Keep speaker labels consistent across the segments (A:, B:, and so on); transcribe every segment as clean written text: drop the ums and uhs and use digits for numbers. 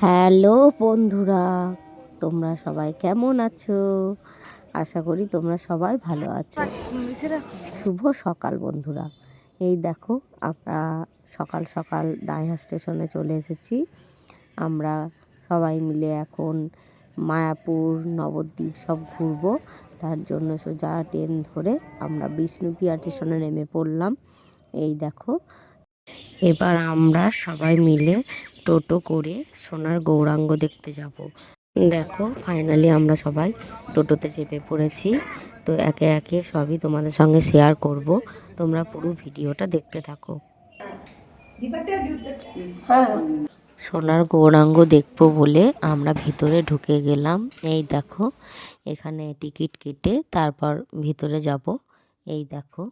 A: Hello বন্ধুরা, তোমরা সবাই কেমন আছো? আশা করি তোমরা সবাই ভালো আছো। শুভ সকাল বন্ধুরা। এই দেখো, আমরা সকাল সকাল দাইহাট স্টেশনে চলে এসেছি। আমরা সবাই মিলে এখন মায়াপুর, নবদ্বীপ সব ঘুরবো। তার জন্য সোজা ট্রেন ধরে আমরা বিষ্ণুপ্রিয়া স্টেশনে নেমে পড়লাম। এই দেখো, এবার আমরা সবাই মিলে টোটো করে সোনার গৌরাঙ্গ দেখতে যাব। দেখো, ফাইনালি আমরা সবাই টোটোতে চেপে পড়েছি। তো একে একে সবই তোমাদের সঙ্গে শেয়ার করব, তোমরা পুরো ভিডিওটা দেখতে থাকো। সোনার গৌরাঙ্গ দেখবো বলে আমরা ভিতরে ঢুকে গেলাম। এই দেখো, এখানে টিকিট কেটে তারপর ভিতরে যাব। এই দেখো,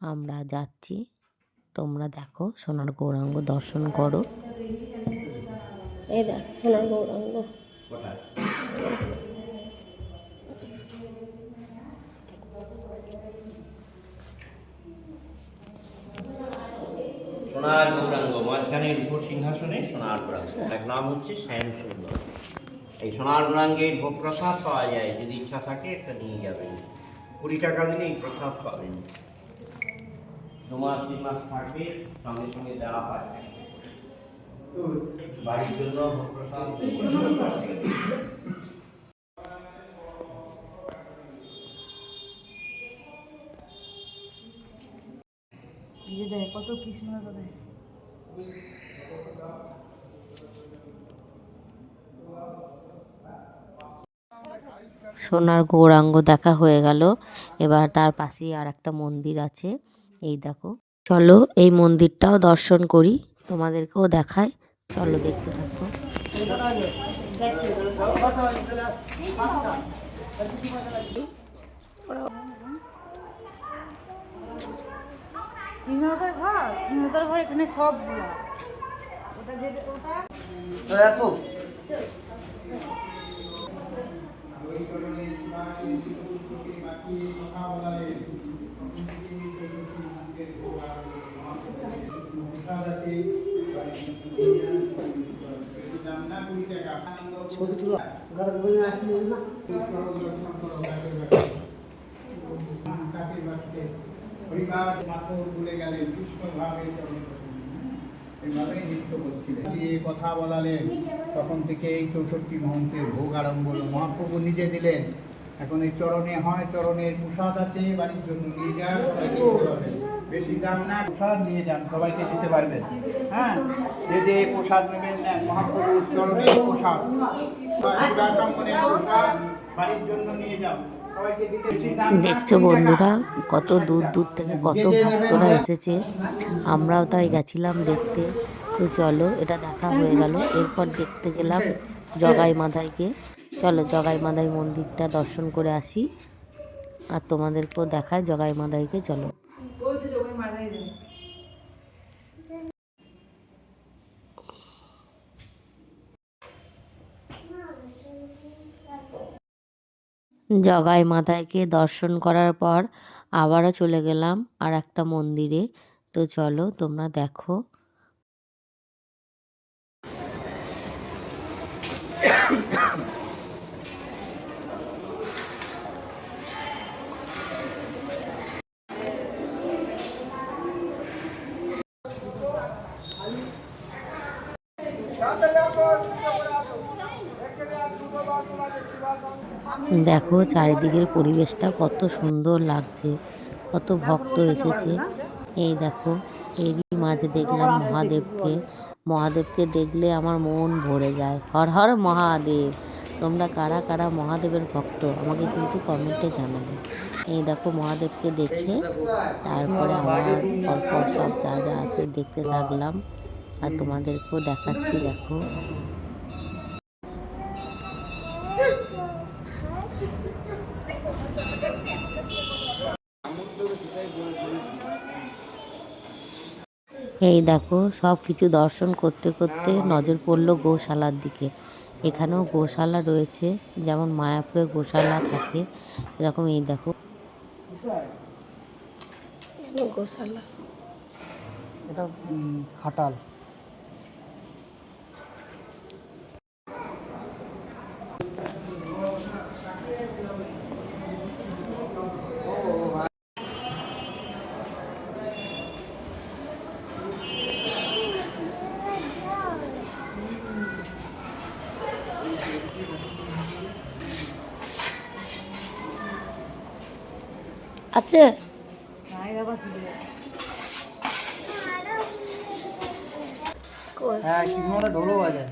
A: আমরা যাচ্ছি। তোমরা দেখো, সোনার গৌরাঙ্গ দর্শন করো। এই দেখ সোনার গৌরাঙ্গ।
B: সোনার গৌরাঙ্গ, মাঝখানের উপর সিংহাসনে সোনার গৌরাঙ্গ, এক নাম হচ্ছে শ্যাম সুন্দর। এই সোনার গৌরাঙ্গের ভোগ প্রসাদ পাওয়া যায়, যদি ইচ্ছা থাকে একটা নিয়ে যাবেন। 20 টাকা দিলে এই প্রসাদ পাবেন। 2 মাস 3 মাস থাকবে, সঙ্গে সঙ্গে দেওয়া হয়। বাড়ির জন্য ভোগ প্রসাদ
C: কত কৃষ্ণ দেয়।
A: সোনার গৌরাঙ্গ দেখা হয়ে গেল। এবার তার পাশেই আর একটা মন্দির আছে। এই দেখো, চলো এই মন্দিরটাও দর্শন করি, তোমাদেরকেও দেখায়। চলো দেখতে থাকো।
C: কৃষ্ণদার ঘর, কৃষ্ণদার ঘর এখানে সব ওটা যে ওটা ছবি তোলা
D: কথা বলালেন, তখন থেকে এই 64 মহন্তের ভোগ আরম্ভ হলো। মহাপ্রভু নিজে দিলেন। এখন এই চরণে হয়, চরণের প্রসাদ আছে, বাড়ির জন্য নিয়ে যান, বেশি দাম না, প্রসাদ নিয়ে যান, সবাইকে দিতে পারবেন। হ্যাঁ, যে প্রসাদ নেবেন নেন, মহাপ্রভুর চরণের প্রসাদ, বাড়ির জন্য নিয়ে যান।
A: দেখছো বন্ধুরা, কত দূর দূর থেকে কত ভক্তরা এসেছে। আমরাও তাই গেছিলাম দেখতে। তো চলো, এটা দেখা হয়ে গেল। এরপর দেখতে গেলাম জগাই মাধাইকে। চলো জগাই মাধাই মন্দিরটা দর্শন করে আসি, আর তোমাদেরকেও দেখায় জগাই মাধাইকে। চলো। জগাই মাধাইকে দর্শন করার পর আবারও চলে গেলাম আর একটা মন্দিরে। তো চলো তোমরা দেখো। দেখো চারিদিকের পরিবেশটা কত সুন্দর লাগছে, কত ভক্ত এসেছে। এই দেখো, এরই মাঝে দেখলাম মহাদেবকে। মহাদেবকে দেখলে আমার মন ভরে যায়। হর হর মহাদেব। তোমরা কারা কারা মহাদেবের ভক্ত আমাকে কিন্তু কমেন্টে জানাবে। এই দেখো, মহাদেবকে দেখে তারপরে আমার পরপর সব যা যা আছে দেখতে থাকলাম, আর তোমাদেরকেও দেখাচ্ছি। দেখো, এই দেখো, সব কিছু দর্শন করতে করতে নজর পড়লো গোশালার দিকে। এখানেও গোশালা রয়েছে, যেমন মায়াপুরে গোশালা থাকে এরকম। এই দেখো গোশালা,
C: এটা খাটাল।
A: আছে
C: নাই বাবা কি বলে।
D: হ্যাঁ কিংবা ঢোলও বাজায়।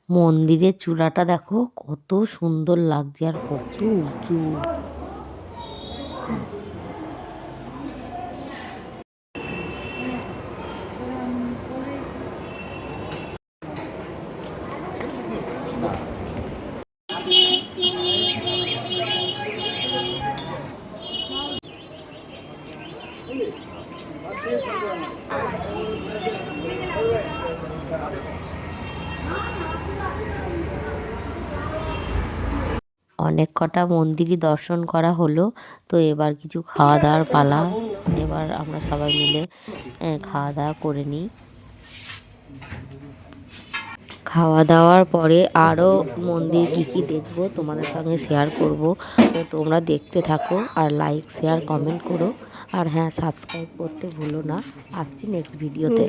A: মন্দিরের চূড়াটা দেখো কত সুন্দর লাগছে আর কত উঁচু। অনেক কটা মন্দিরই দর্শন করা হলো, তো এবার কিছু খাওয়া দাওয়ার পালা। এবার আমরা সবাই মিলে খাওয়া দাওয়া করে নিই। খাওয়া দাওয়ার পরে আরও মন্দির কী কী দেখবো তোমাদের সঙ্গে শেয়ার করব, তো তোমরা দেখতে থাকো আর লাইক শেয়ার কমেন্ট করো। আর হ্যাঁ, সাবস্ক্রাইব করতে ভুলো না। আসছি নেক্সট ভিডিওতে।